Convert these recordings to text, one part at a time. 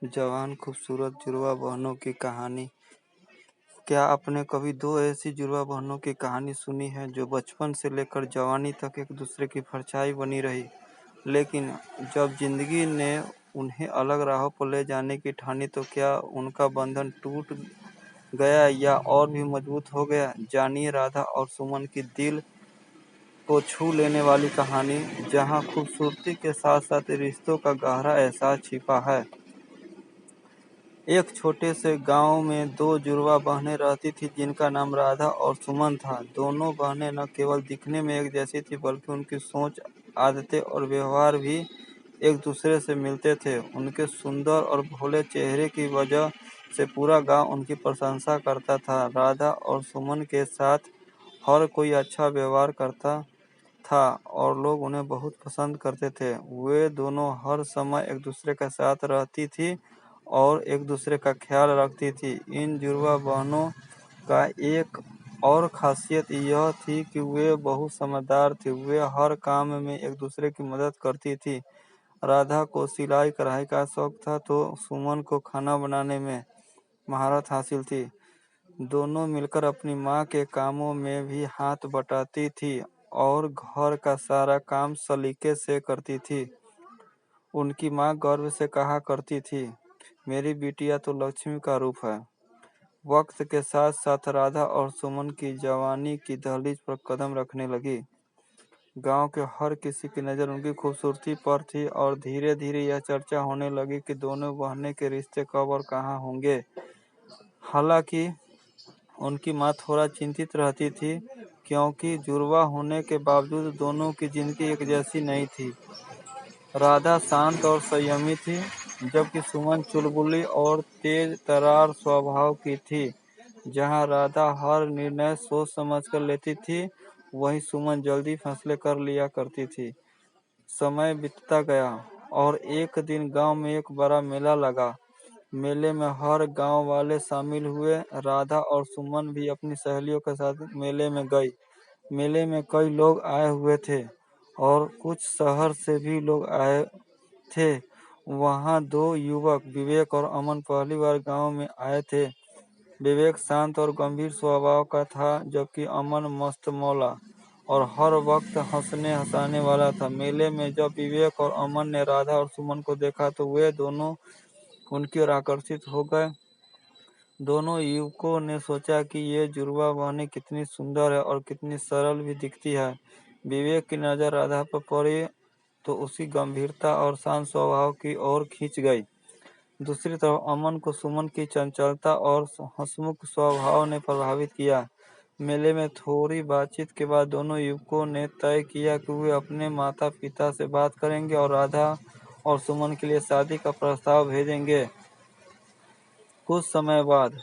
जवान खूबसूरत जुड़वा बहनों की कहानी। क्या आपने कभी दो ऐसी जुड़वा बहनों की कहानी सुनी है जो बचपन से लेकर जवानी तक एक दूसरे की परछाई बनी रही, लेकिन जब जिंदगी ने उन्हें अलग राहों पर ले जाने की ठानी तो क्या उनका बंधन टूट गया या और भी मजबूत हो गया? जानिए राधा और सुमन की दिल को छू लेने वाली कहानी, जहां खूबसूरती के साथ साथ रिश्तों का गहरा एहसास छिपा है। एक छोटे से गांव में दो जुड़वा बहनें रहती थीं जिनका नाम राधा और सुमन था। दोनों बहनें न केवल दिखने में एक जैसी थीं बल्कि उनकी सोच, आदतें और व्यवहार भी एक दूसरे से मिलते थे। उनके सुंदर और भोले चेहरे की वजह से पूरा गांव उनकी प्रशंसा करता था। राधा और सुमन के साथ हर कोई अच्छा व्यवहार करता था और लोग उन्हें बहुत पसंद करते थे। वे दोनों हर समय एक दूसरे के साथ रहती थी और एक दूसरे का ख्याल रखती थी। इन जुड़वा बहनों का एक और खासियत यह थी कि वे बहुत समझदार थी। वे हर काम में एक दूसरे की मदद करती थी। राधा को सिलाई कढ़ाई का शौक था तो सुमन को खाना बनाने में महारत हासिल थी। दोनों मिलकर अपनी माँ के कामों में भी हाथ बटाती थी और घर का सारा काम सलीके से करती थी। उनकी माँ गर्व से कहा करती थी, मेरी बिटिया तो लक्ष्मी का रूप है। वक्त के साथ साथ राधा और सुमन की जवानी की दहलीज पर कदम रखने लगी। गांव के हर किसी की नज़र उनकी खूबसूरती पर थी और धीरे धीरे यह चर्चा होने लगी कि दोनों बहनें के रिश्ते कब और कहाँ होंगे। हालांकि उनकी माँ थोड़ा चिंतित रहती थी, क्योंकि जुड़वा होने के बावजूद दोनों की जिंदगी एक जैसी नहीं थी। राधा शांत और संयमी थी, जबकि सुमन चुलबुली और तेज तर्रार स्वभाव की थी। जहां राधा हर निर्णय सोच समझकर लेती थी, वहीं सुमन जल्दी फैसले कर लिया करती थी। समय बीतता गया और एक दिन गांव में एक बड़ा मेला लगा। मेले में हर गांव वाले शामिल हुए। राधा और सुमन भी अपनी सहेलियों के साथ मेले में गई। मेले में कई लोग आए हुए थे और कुछ शहर से भी लोग आए थे। वहां दो युवक विवेक और अमन पहली बार गांव में आए थे। विवेक शांत और गंभीर स्वभाव का था, जबकि अमन मस्त मौला और हर वक्त हंसने हंसाने वाला था। मेले में जब विवेक और अमन ने राधा और सुमन को देखा तो वे दोनों उनकी ओर आकर्षित हो गए। दोनों युवकों ने सोचा कि ये जुड़वा बहनें कितनी सुंदर है और कितनी सरल भी दिखती है। विवेक की नज़र राधा पर पड़ी तो उसकी गंभीरता और शांत स्वभाव की ओर खींच गई। दूसरी तरफ अमन को सुमन की चंचलता और हंसमुख स्वभाव ने प्रभावित किया। मेले में थोड़ी बातचीत के बाद दोनों युवकों ने तय किया कि वे अपने माता पिता से बात करेंगे और राधा और सुमन के लिए शादी का प्रस्ताव भेजेंगे। कुछ समय बाद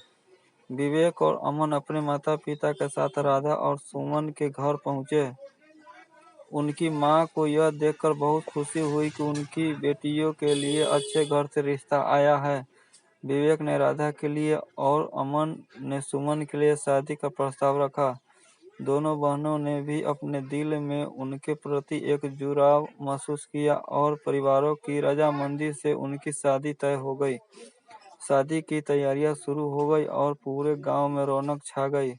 विवेक और अमन अपने माता पिता के साथ राधा और सुमन के घर पहुंचे। उनकी मां को यह देखकर बहुत खुशी हुई कि उनकी बेटियों के लिए अच्छे घर से रिश्ता आया है। विवेक ने राधा के लिए और अमन ने सुमन के लिए शादी का प्रस्ताव रखा। दोनों बहनों ने भी अपने दिल में उनके प्रति एक जुड़ाव महसूस किया और परिवारों की रजामंदी से उनकी शादी तय हो गई। शादी की तैयारियां शुरू हो गई और पूरे गांव में रौनक छा गई।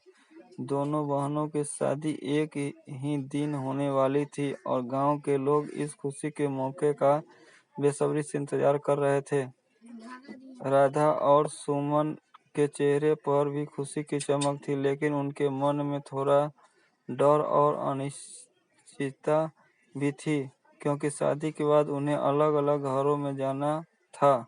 दोनों बहनों की शादी एक ही दिन होने वाली थी और गांव के लोग इस खुशी के मौके का बेसब्री से इंतजार कर रहे थे। राधा और सुमन के चेहरे पर भी खुशी की चमक थी, लेकिन उनके मन में थोड़ा डर और अनिश्चितता भी थी, क्योंकि शादी के बाद उन्हें अलग अलग घरों में जाना था।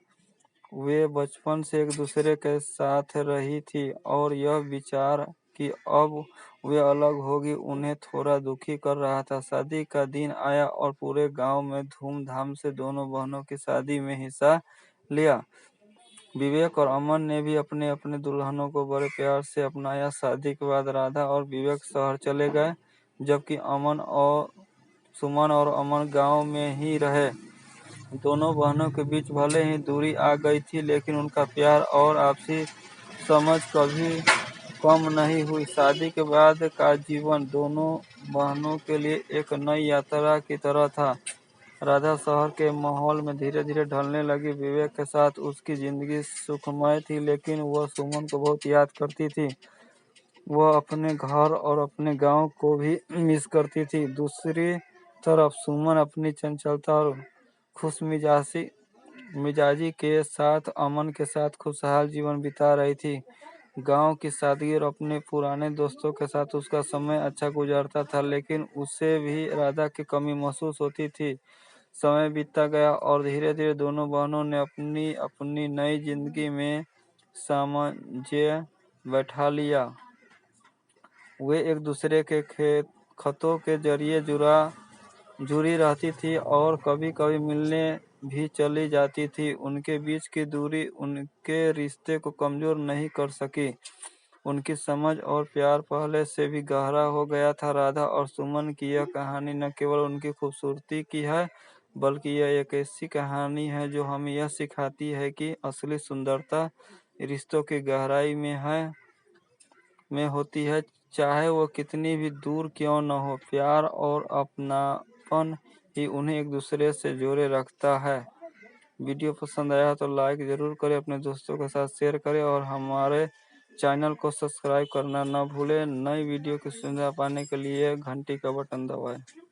वे बचपन से एक दूसरे के साथ रही थी और यह विचार कि अब वे अलग होगी उन्हें थोड़ा दुखी कर रहा था। शादी का दिन आया और पूरे गांव में धूमधाम से दोनों बहनों की शादी में हिस्सा लिया। विवेक और अमन ने भी अपने अपने दुल्हनों को बड़े प्यार से अपनाया। शादी के बाद राधा और विवेक शहर चले गए, जबकि सुमन और अमन गांव में ही रहे। दोनों बहनों के बीच भले ही दूरी आ गई थी, लेकिन उनका प्यार और आपसी समझ कभी कम नहीं हुई। शादी के बाद का जीवन दोनों बहनों के लिए एक नई यात्रा की तरह था। राधा शहर के माहौल में धीरे-धीरे ढलने लगी। विवेक के साथ उसकी जिंदगी सुखमय थी, लेकिन वह सुमन को बहुत याद करती थी। वह अपने घर और अपने गांव को भी मिस करती थी। दूसरी तरफ सुमन अपनी चंचलता और खुशमिजाजी मिजाजी के साथ अमन के साथ खुशहाल जीवन बिता रही थी। गांव की सादगी और अपने पुराने दोस्तों के साथ उसका समय अच्छा गुजरता था, लेकिन उसे भी राधा की कमी महसूस होती थी। समय बीतता गया और धीरे-धीरे दोनों बहनों ने अपनी अपनी नई जिंदगी में सामंजस्य बैठा लिया। वे एक दूसरे के खतों के जरिए जुड़ी रहती थी और कभी-कभी मिलने भी चली जाती थी। उनके बीच की दूरी उनके रिश्ते को कमजोर नहीं कर सकी। उनकी समझ और प्यार पहले से भी गहरा हो गया था। राधा और सुमन की यह कहानी न केवल उनकी खूबसूरती की है, बल्कि यह एक ऐसी कहानी है जो हमें यह सिखाती है कि असली सुंदरता रिश्तों की गहराई में होती है, चाहे वो कितनी भी दूर क्यों न हो। प्यार और अपनापन ही उन्हें एक दूसरे से जोड़े रखता है। वीडियो पसंद आया तो लाइक ज़रूर करें, अपने दोस्तों के साथ शेयर करें और हमारे चैनल को सब्सक्राइब करना न भूलें। नई वीडियो की सुविधा पाने के लिए घंटी का बटन दबाएं।